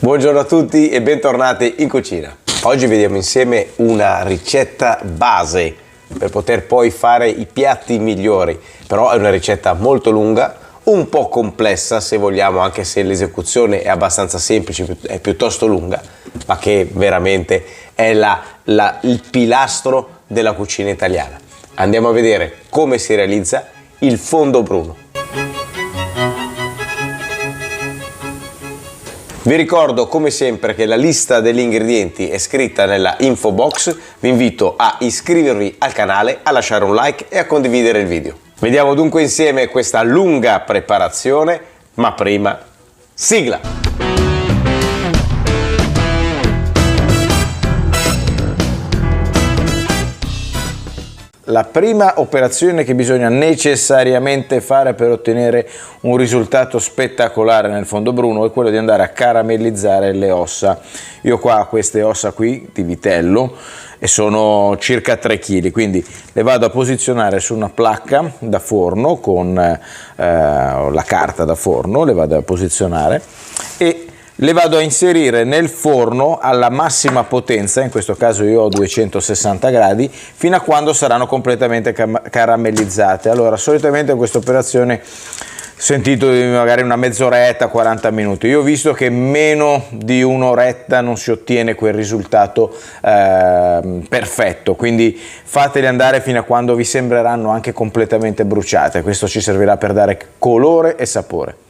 Buongiorno a tutti e bentornati in cucina. Oggi vediamo insieme una ricetta base per poter poi fare i piatti migliori, però è una ricetta molto lunga, un po' complessa se vogliamo, anche se l'esecuzione è abbastanza semplice, è piuttosto lunga, ma che veramente è il pilastro della cucina italiana. Andiamo a vedere come si realizza il fondo bruno. Vi ricordo come sempre che la lista degli ingredienti è scritta nella info box, vi invito a iscrivervi al canale, a lasciare un like e a condividere il video. Vediamo dunque insieme questa lunga preparazione, ma prima sigla! La prima operazione che bisogna necessariamente fare per ottenere un risultato spettacolare nel fondo bruno è quello di andare a caramellizzare le ossa. Io qua ho queste ossa qui di vitello e sono circa 3 kg, quindi le vado a posizionare su una placca da forno con la carta da forno, le vado a posizionare e le vado a inserire nel forno alla massima potenza, in questo caso io ho 260 gradi, fino a quando saranno completamente caramellizzate. Allora, solitamente questa operazione sentito magari una mezz'oretta, 40 minuti. Io ho visto che meno di un'oretta non si ottiene quel risultato perfetto, quindi fateli andare fino a quando vi sembreranno anche completamente bruciate. Questo ci servirà per dare colore e sapore.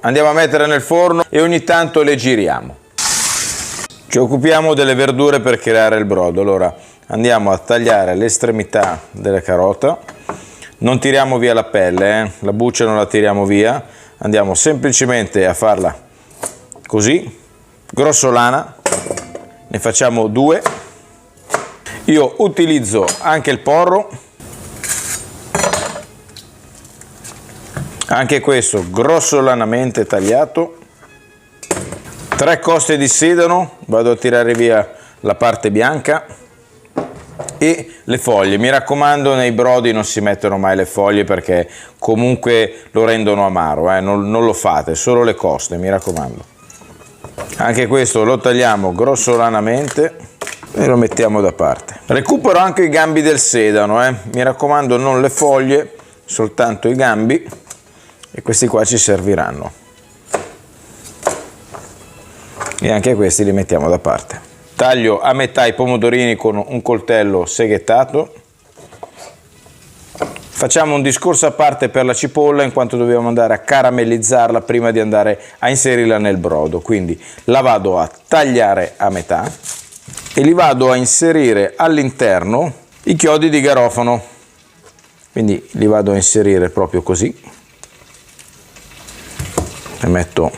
Andiamo a mettere nel forno e ogni tanto le giriamo. Ci occupiamo delle verdure per creare il brodo. Allora andiamo a tagliare l'estremità della carota, non tiriamo via la pelle, la buccia non la tiriamo via, andiamo semplicemente a farla così, grossolana, ne facciamo 2. Io utilizzo anche il porro, anche questo grossolanamente tagliato. 3 coste di sedano, vado a tirare via la parte bianca, e le foglie. Mi raccomando, nei brodi non si mettono mai le foglie perché comunque lo rendono amaro, non lo fate, solo le coste, mi raccomando. Anche questo lo tagliamo grossolanamente e lo mettiamo da parte. Recupero anche i gambi del sedano, mi raccomando, non le foglie, soltanto i gambi. E questi qua ci serviranno e anche questi li mettiamo da parte. Taglio a metà i pomodorini con un coltello seghettato. Facciamo un discorso a parte per la cipolla, in quanto dobbiamo andare a caramellizzarla prima di andare a inserirla nel brodo, quindi la vado a tagliare a metà e li vado a inserire all'interno i chiodi di garofano, quindi li vado a inserire proprio così. Ne metto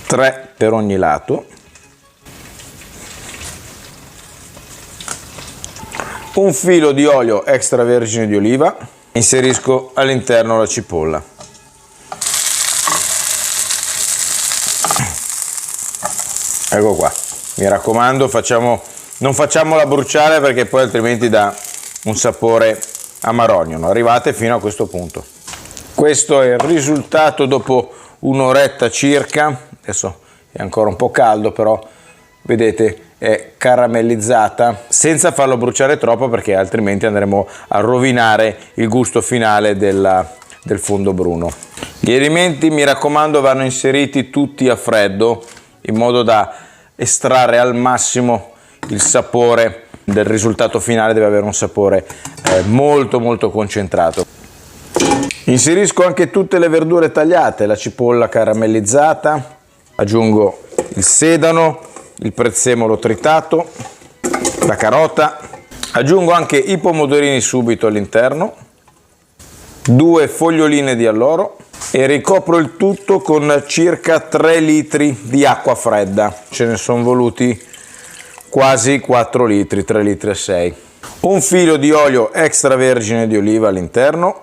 3 per ogni lato. Un filo di olio extravergine di oliva. Inserisco all'interno la cipolla. Ecco qua. Mi raccomando, non facciamola bruciare perché poi altrimenti dà un sapore amarogno. Arrivate fino a questo punto. Questo è il risultato dopo un'oretta circa. Adesso è ancora un po' caldo, però vedete è caramellizzata senza farlo bruciare troppo, perché altrimenti andremo a rovinare il gusto finale del fondo bruno. Gli alimenti, mi raccomando, vanno inseriti tutti a freddo in modo da estrarre al massimo il sapore del risultato finale. Deve avere un sapore molto molto concentrato. Inserisco anche tutte le verdure tagliate, la cipolla caramellizzata, aggiungo il sedano, il prezzemolo tritato, la carota, aggiungo anche i pomodorini subito all'interno, 2 foglioline di alloro e ricopro il tutto con circa 3 litri di acqua fredda. Ce ne sono voluti quasi 4 litri, 3 litri e 6. Un filo di olio extravergine di oliva all'interno.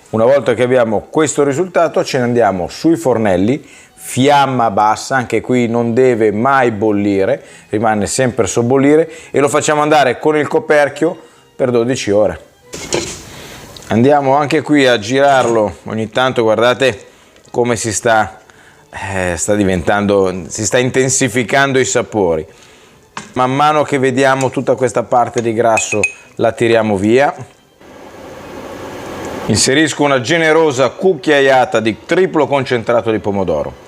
Una volta che abbiamo questo risultato ce ne andiamo sui fornelli, fiamma bassa, anche qui non deve mai bollire, rimane sempre sobbollire, e lo facciamo andare con il coperchio per 12 ore. Andiamo anche qui a girarlo ogni tanto, guardate come si sta si sta intensificando i sapori. Man mano che vediamo tutta questa parte di grasso la tiriamo via. Inserisco una generosa cucchiaiata di triplo concentrato di pomodoro.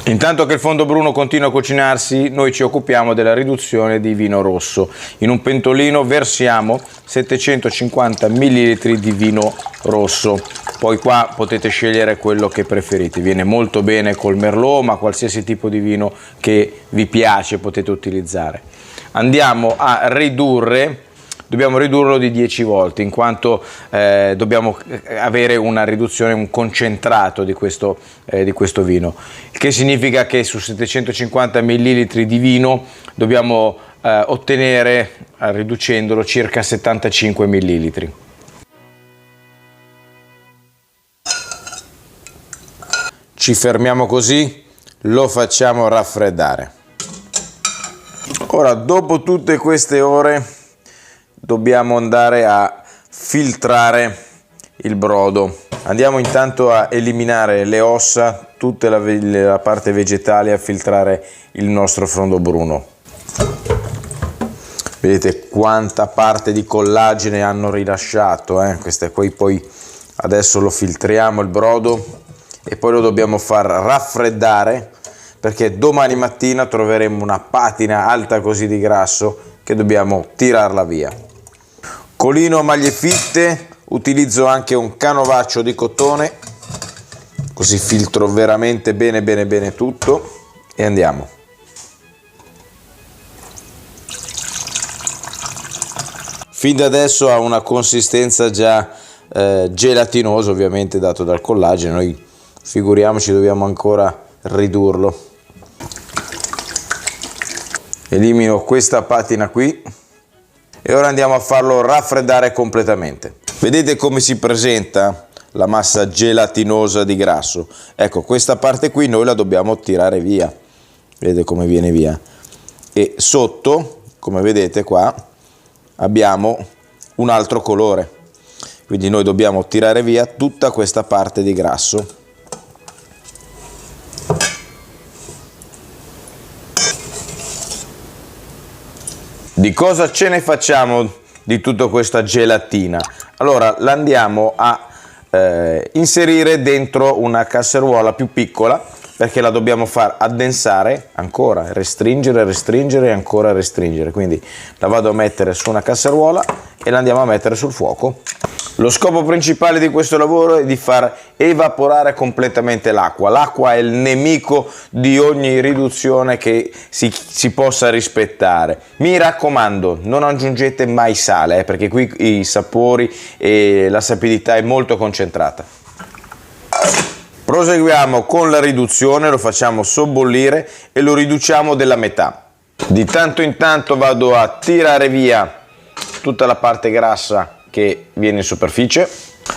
Intanto che il fondo bruno continua a cucinarsi, noi ci occupiamo della riduzione di vino rosso. In un pentolino versiamo 750 ml di vino rosso. Poi qua potete scegliere quello che preferite. Viene molto bene col merlot, ma qualsiasi tipo di vino che vi piace potete utilizzare. Andiamo a ridurre. Dobbiamo ridurlo di 10 volte, in quanto dobbiamo avere una riduzione, un concentrato di questo vino, il che significa che su 750 ml di vino dobbiamo ottenere, riducendolo, circa 75 ml. Ci fermiamo così, lo facciamo raffreddare. Ora, dopo tutte queste ore, dobbiamo andare a filtrare il brodo. Andiamo intanto a eliminare le ossa, tutta la parte vegetale, a filtrare il nostro fondo bruno. Vedete quanta parte di collagene hanno rilasciato, queste qui. Poi adesso lo filtriamo il brodo e poi lo dobbiamo far raffreddare, perché domani mattina troveremo una patina alta così di grasso che dobbiamo tirarla via. Colino a maglie fitte, utilizzo anche un canovaccio di cotone, così filtro veramente bene tutto e andiamo. Fin da adesso ha una consistenza già gelatinosa, ovviamente dato dal collagene. Noi figuriamoci, dobbiamo ancora ridurlo. Elimino questa patina qui. E ora andiamo a farlo raffreddare completamente. Vedete come si presenta la massa gelatinosa di grasso? Ecco, questa parte qui noi la dobbiamo tirare via. Vedete come viene via? E sotto, come vedete qua, abbiamo un altro colore. Quindi noi dobbiamo tirare via tutta questa parte di grasso. Di cosa ce ne facciamo di tutta questa gelatina? Allora, la andiamo a inserire dentro una casseruola più piccola, perché la dobbiamo far addensare ancora, restringere e ancora restringere. Quindi la vado a mettere su una casseruola e la andiamo a mettere sul fuoco. Lo scopo principale di questo lavoro è di far evaporare completamente l'acqua. L'acqua è il nemico di ogni riduzione che si possa rispettare. Mi raccomando, non aggiungete mai sale, perché qui i sapori e la sapidità è molto concentrata. Proseguiamo con la riduzione, lo facciamo sobbollire e lo riduciamo della metà. Di tanto in tanto vado a tirare via tutta la parte grassa che viene in superficie.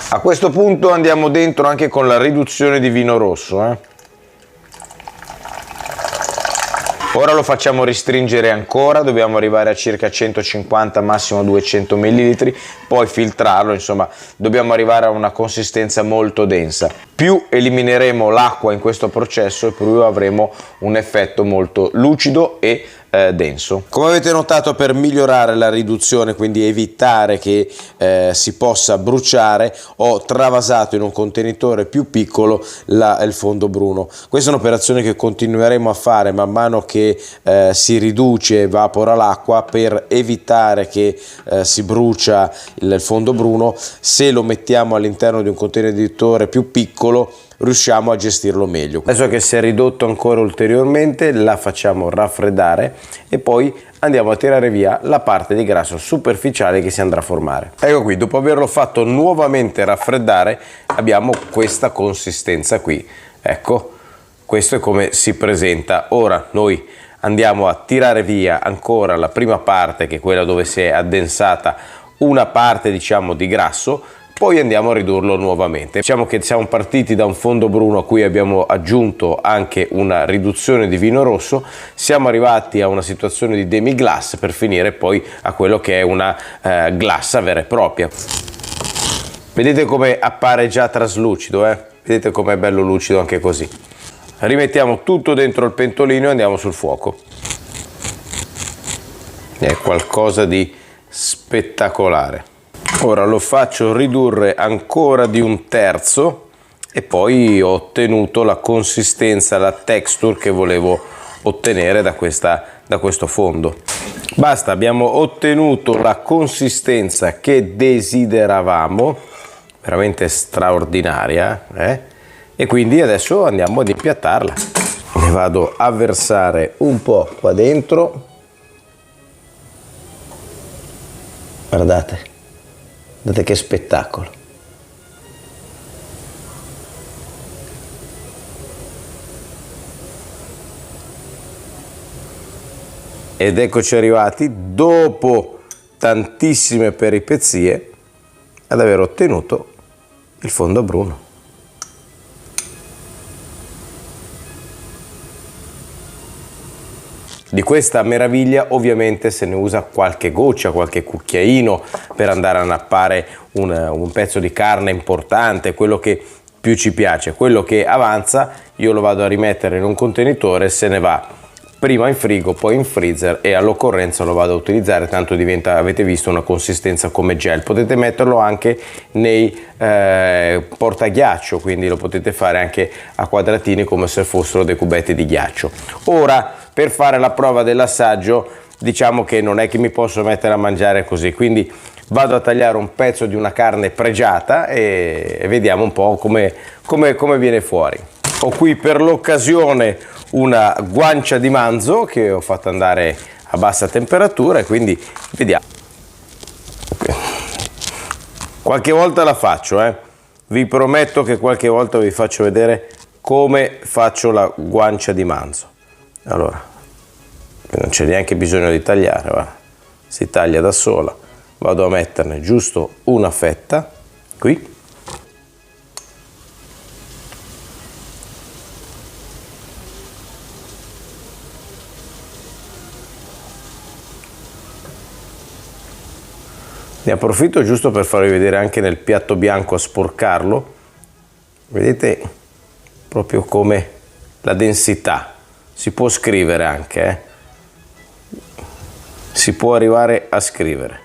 A questo punto andiamo dentro anche con la riduzione di vino rosso. Ora lo facciamo restringere ancora, dobbiamo arrivare a circa 150, massimo 200 ml, poi filtrarlo, insomma dobbiamo arrivare a una consistenza molto densa. Più elimineremo l'acqua in questo processo, più avremo un effetto molto lucido e denso. Come avete notato, per migliorare la riduzione, quindi evitare che si possa bruciare, ho travasato in un contenitore più piccolo il fondo bruno. Questa è un'operazione che continueremo a fare man mano che si riduce, evapora l'acqua, per evitare che si brucia il fondo bruno. Se lo mettiamo all'interno di un contenitore più piccolo riusciamo a gestirlo meglio. Adesso che si è ridotto ancora ulteriormente, la facciamo raffreddare e poi andiamo a tirare via la parte di grasso superficiale che si andrà a formare. Ecco qui, dopo averlo fatto nuovamente raffreddare, abbiamo questa consistenza qui. Ecco, questo è come si presenta. Ora noi andiamo a tirare via ancora la prima parte, che è quella dove si è addensata una parte, diciamo, di grasso. Poi andiamo a ridurlo nuovamente. Diciamo che siamo partiti da un fondo bruno a cui abbiamo aggiunto anche una riduzione di vino rosso, siamo arrivati a una situazione di demi-glace per finire poi a quello che è una glassa vera e propria. Vedete come appare già traslucido, Vedete com'è bello lucido anche così. Rimettiamo tutto dentro il pentolino e andiamo sul fuoco. È qualcosa di spettacolare. Ora lo faccio ridurre ancora di un terzo e poi ho ottenuto la consistenza, la texture che volevo ottenere da questo fondo. Basta, abbiamo ottenuto la consistenza che desideravamo, veramente straordinaria, e quindi adesso andiamo ad impiattarla. Ne vado a versare un po' qua dentro. Guardate che spettacolo. Ed eccoci arrivati, dopo tantissime peripezie, ad aver ottenuto il fondo bruno. Di questa meraviglia ovviamente se ne usa qualche goccia, qualche cucchiaino per andare a nappare un pezzo di carne importante, quello che più ci piace. Quello che avanza io lo vado a rimettere in un contenitore, se ne va prima in frigo, poi in freezer e all'occorrenza lo vado a utilizzare, tanto diventa, avete visto, una consistenza come gel. Potete metterlo anche nei portaghiaccio, quindi lo potete fare anche a quadratini come se fossero dei cubetti di ghiaccio. Ora, per fare la prova dell'assaggio, diciamo che non è che mi posso mettere a mangiare così, quindi vado a tagliare un pezzo di una carne pregiata e vediamo un po' come viene fuori. Ho qui per l'occasione una guancia di manzo che ho fatto andare a bassa temperatura e quindi vediamo. Qualche volta la faccio, vi prometto che qualche volta vi faccio vedere come faccio la guancia di manzo. Allora, non c'è neanche bisogno di tagliare, guarda. Si taglia da sola. Vado a metterne giusto una fetta qui. Ne approfitto giusto per farvi vedere anche nel piatto bianco a sporcarlo. Vedete proprio come la densità. Si può scrivere anche, si può arrivare a scrivere.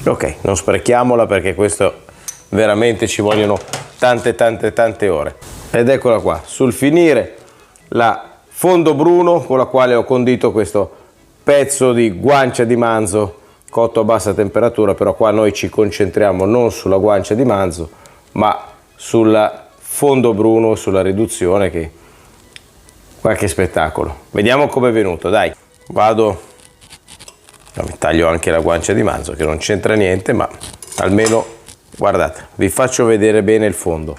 Ok, non sprechiamola perché questo veramente ci vogliono tante ore. Ed eccola qua, sul finire la fondo bruno con la quale ho condito questo pezzo di guancia di manzo cotto a bassa temperatura, però qua noi ci concentriamo non sulla guancia di manzo ma sul fondo bruno, sulla riduzione, che qualche spettacolo. Vediamo come è venuto, dai. Mi taglio anche la guancia di manzo che non c'entra niente, ma almeno guardate, vi faccio vedere bene il fondo.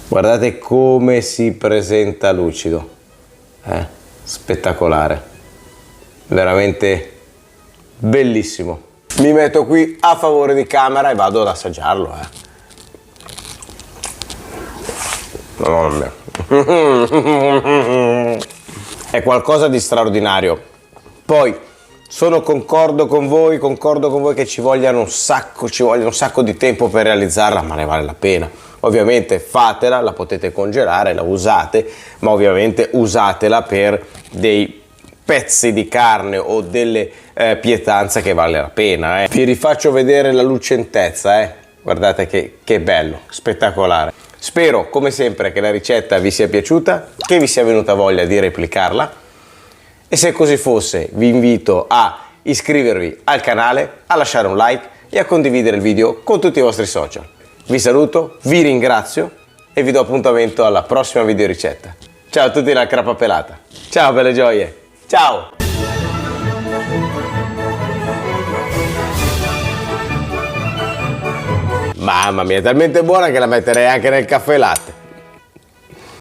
Guardate come si presenta lucido, spettacolare, veramente bellissimo. Mi metto qui a favore di camera e vado ad assaggiarlo. Mamma mia. È qualcosa di straordinario. Poi concordo con voi che ci voglia un sacco di tempo per realizzarla, ma ne vale la pena. Ovviamente fatela, la potete congelare, la usate, ma ovviamente usatela per dei pezzi di carne o delle pietanze che vale la pena. Vi rifaccio vedere la lucentezza, guardate che bello, spettacolare. Spero come sempre che la ricetta vi sia piaciuta, che vi sia venuta voglia di replicarla, e se così fosse vi invito a iscrivervi al canale, a lasciare un like e a condividere il video con tutti i vostri social. Vi saluto, vi ringrazio e vi do appuntamento alla prossima video ricetta. Ciao a tutti dalla Crapa Pelata. Ciao belle gioie. Ciao! Mamma mia, è talmente buona che la metterei anche nel caffè latte.